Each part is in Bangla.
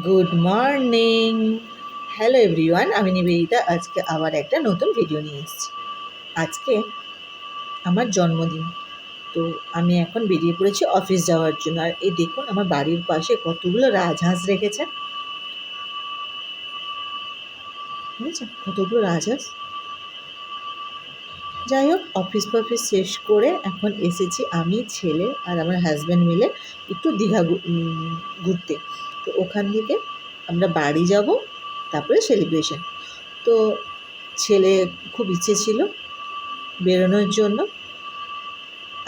Good morning. হ্যালো এভরিওয়ান, আমি নিবেদিতা। আজকে আবার একটা নতুন ভিডিও নিয়ে এসেছি। আজকে আমার জন্মদিন, তো আমি এখন বেরিয়ে পড়েছি অফিস যাওয়ার জন্য। আর এই দেখুন, আমার বাড়ির পাশে কতগুলো রাজহাঁস রেখেছে, বুঝেছেন? কতগুলো রাজহাঁস। যাই হোক, অফিস শেষ করে এখন এসেছি আমি, ছেলে আর আমার হাজব্যান্ড মিলে একটু দীঘা ঘুরতে। তো ওখান থেকে আমরা বাড়ি যাব, তারপরে সেলিব্রেশন। তো ছেলে খুব ইচ্ছে ছিল বেরোনোর জন্য।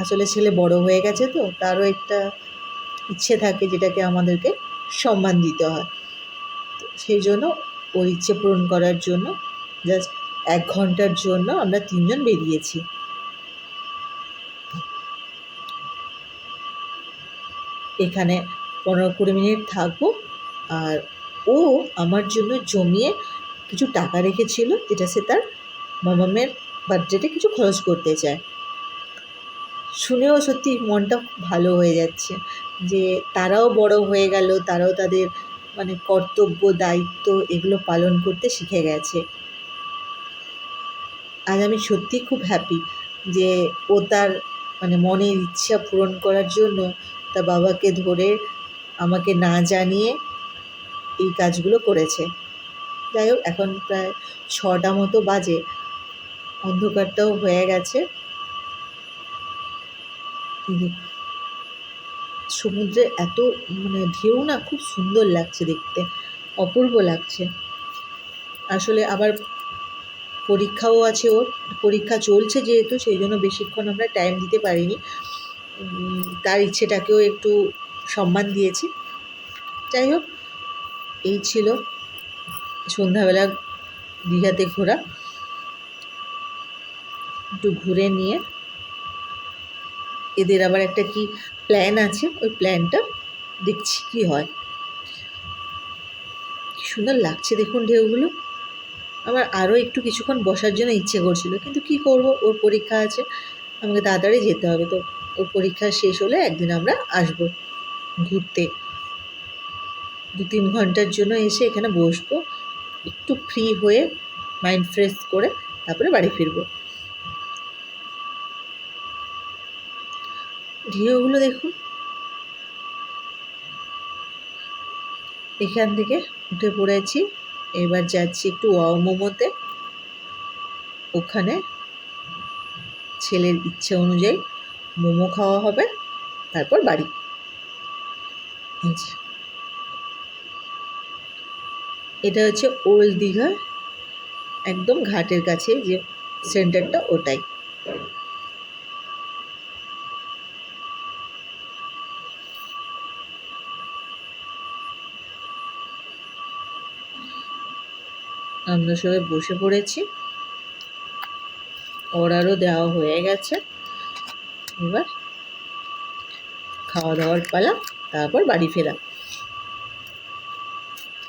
আসলে ছেলে বড় হয়ে গেছে, তো তারও একটা ইচ্ছে থাকে যেটাকে আমাদেরকে সম্মান দিতে হয়। তো সেই জন্য ওই ইচ্ছে পূরণ করার জন্য জাস্ট 1 ঘন্টার জন্য আমরা 3জন বেরিয়েছি। এখানে 15-20 মিনিট থাকবো। আর ও আমার জন্য জমিয়ে কিছু টাকা রেখেছিল, যেটা সে তার মামামের বার্থডেতে কিছু খরচ করতে চায়। শুনেও সত্যি মনটা ভালো হয়ে যাচ্ছে যে তারাও বড় হয়ে গেল, তারাও তাদের কর্তব্য, দায়িত্ব এগুলো পালন করতে শিখে গেছে। আজ আমি সত্যিই খুব হ্যাপি যে ও তার মনের ইচ্ছা পূরণ করার জন্য তার বাবাকে ধরে আমাকে না জানিয়ে এই কাজগুলো করেছে। যাই হোক, এখন প্রায় 6টা মতো বাজে, অন্ধকারটাও হয়ে গেছে। সমুদ্রে এত ঢেউ না, খুব সুন্দর লাগছে দেখতে, অপূর্ব লাগছে। আসলে আবার পরীক্ষাও আছে ওর, পরীক্ষা চলছে যেহেতু, সেই জন্য বেশিক্ষণ আমরা টাইম দিতে পারিনি। তার ইচ্ছেটাকেও একটু সম্মান দিয়েছি। যাই হোক, এই ছিল সন্ধ্যাবেলা দীঘাতে ঘোরা। একটু ঘুরে নিয়ে এদের আবার একটা কি প্ল্যান আছে, ওই প্ল্যানটা দেখছি কি হয়। কি সুন্দর লাগছে দেখুন ঢেউগুলো। আমার আরও একটু কিছুক্ষণ বসার জন্য ইচ্ছে করছিল, কিন্তু কি করব, ওর পরীক্ষা আছে, আমাকে তাড়াতাড়ি যেতে হবে। তো ওর পরীক্ষা শেষ হলে একদিন আমরা আসবো ঘুরতে। 2-3 ঘন্টার জন্য এসে এখানে বসবো, একটু ফ্রি হয়ে মাইন্ড ফ্রেশ করে তারপরে বাড়ি ফিরবো। ঢেউগুলো দেখুন। এখান থেকে উঠে পড়েছি, এবার যাচ্ছি একটু ওয়াও মোমোতে। ওখানে ছেলের ইচ্ছে অনুযায়ী মোমো খাওয়া হবে, তারপর বাড়ি। এটা হচ্ছে ওল্ড দীঘা, একদম ঘাটের কাছে যে সেন্টারটা, ওটাই। আমরা সবাই বসে পড়েছি, অর্ডারও দেওয়া হয়ে গেছে। এবার খাওয়া দাওয়ার পালা, তারপর বাড়ি ফেরা।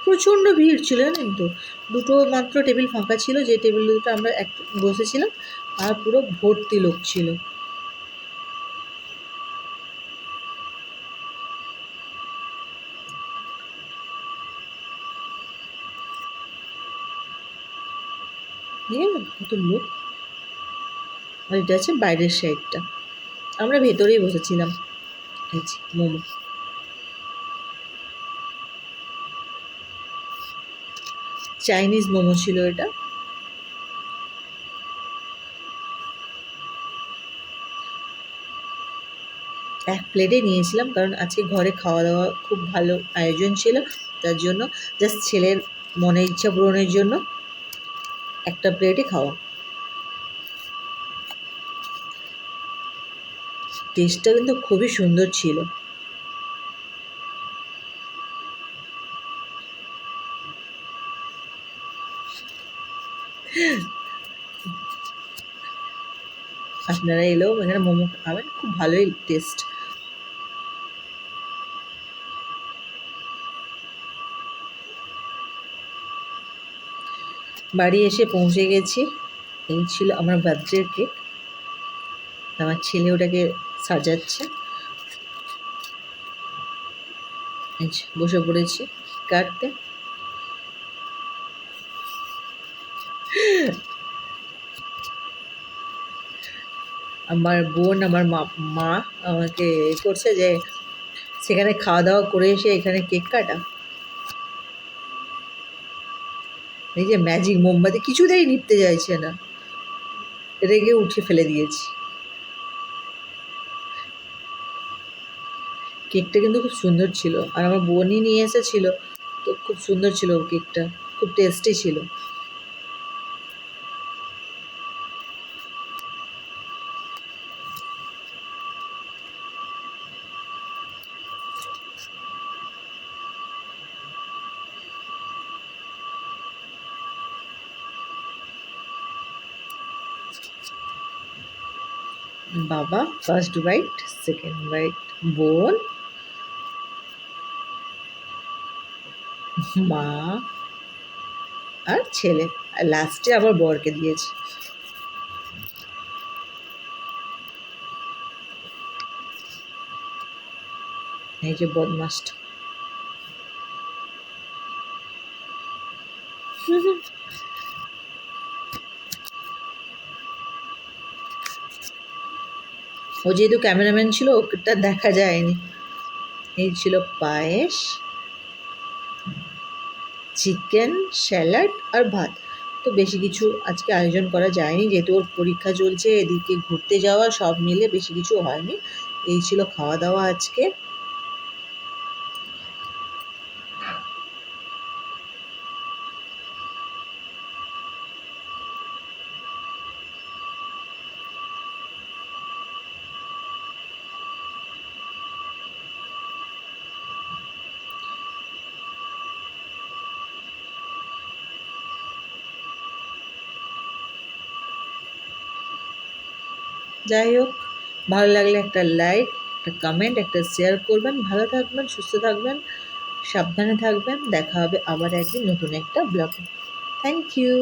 প্রচণ্ড ভিড় ছিল, জানেন তো। 2টো মাত্র টেবিল ফাঁকা ছিল, যে টেবিল দুটো আমরা বসেছিলাম, আর পুরো ভর্তি লোক ছিল। কত লোক। আর এটা আছে বাইরের সাইডটা, আমরা ভেতরেই বসেছিলাম। এই যে মোমো, চাইনিজ মোমো ছিল এটা। এক প্লেটে নিয়েছিলাম, কারণ আজকে ঘরে খাওয়া দাওয়া খুব ভালো আয়োজন ছিল, তার জন্য জাস্ট ছেলের মনের ইচ্ছা পূরণের জন্য একটা প্লেটই খাওয়া। টেস্টটা কিন্তু খুবই সুন্দর ছিল। আপনারা এলেও এখানে মোমো খাবেন, খুব ভালোই টেস্ট। বাড়ি এসে পৌঁছে গেছি। এই ছিল আমার বার্থডের কেক, আমার ছেলে ওটাকে সাজাচ্ছে। বসে পড়েছি। কাটতে। আমার বোন, আমার মা আমাকে করছে যে সেখানে খাওয়া দাওয়া করে এসে এখানে কেক কাটা। এই যে ম্যাজিক মোমবাতি কিছুতেই নিভতে চাইছে না, রেগে উঠে ফেলে দিয়েছি। কেকটা কিন্তু খুব সুন্দর ছিল, আর আমার বোনই নিয়ে এসেছিল, তো খুব সুন্দর ছিল কেকটা, খুব টেস্টি ছিল। বাবা ফার্স্ট বাইট, সেকেন্ড বাইট বোন, মা আর ছেলে, আর লাস্টে আবার বরকে দিয়েছে। এই যে বদমাসটা। ও যেহেতু ক্যামেরাম্যান ছিল ওটা দেখা যায়নি। এই ছিল পায়েস, চিকেন, স্যালাড আর ভাত। তো বেশি কিছু আজকে আয়োজন করা যায়নি, যেহেতু ওর পরীক্ষা চলছে, এদিকে ঘুরতে যাওয়া, সব মিলে বেশি কিছু হয়নি। এই ছিল খাওয়া দাওয়া আজকে। যাই হোক, ভালো লাগলে একটা লাইক, একটা কমেন্ট, একটা শেয়ার করবেন। ভালো থাকবেন, সুস্থ থাকবেন, সাবধানে থাকবেন। দেখা হবে আবার একদিন নতুন একটা ব্লগে। Thank you.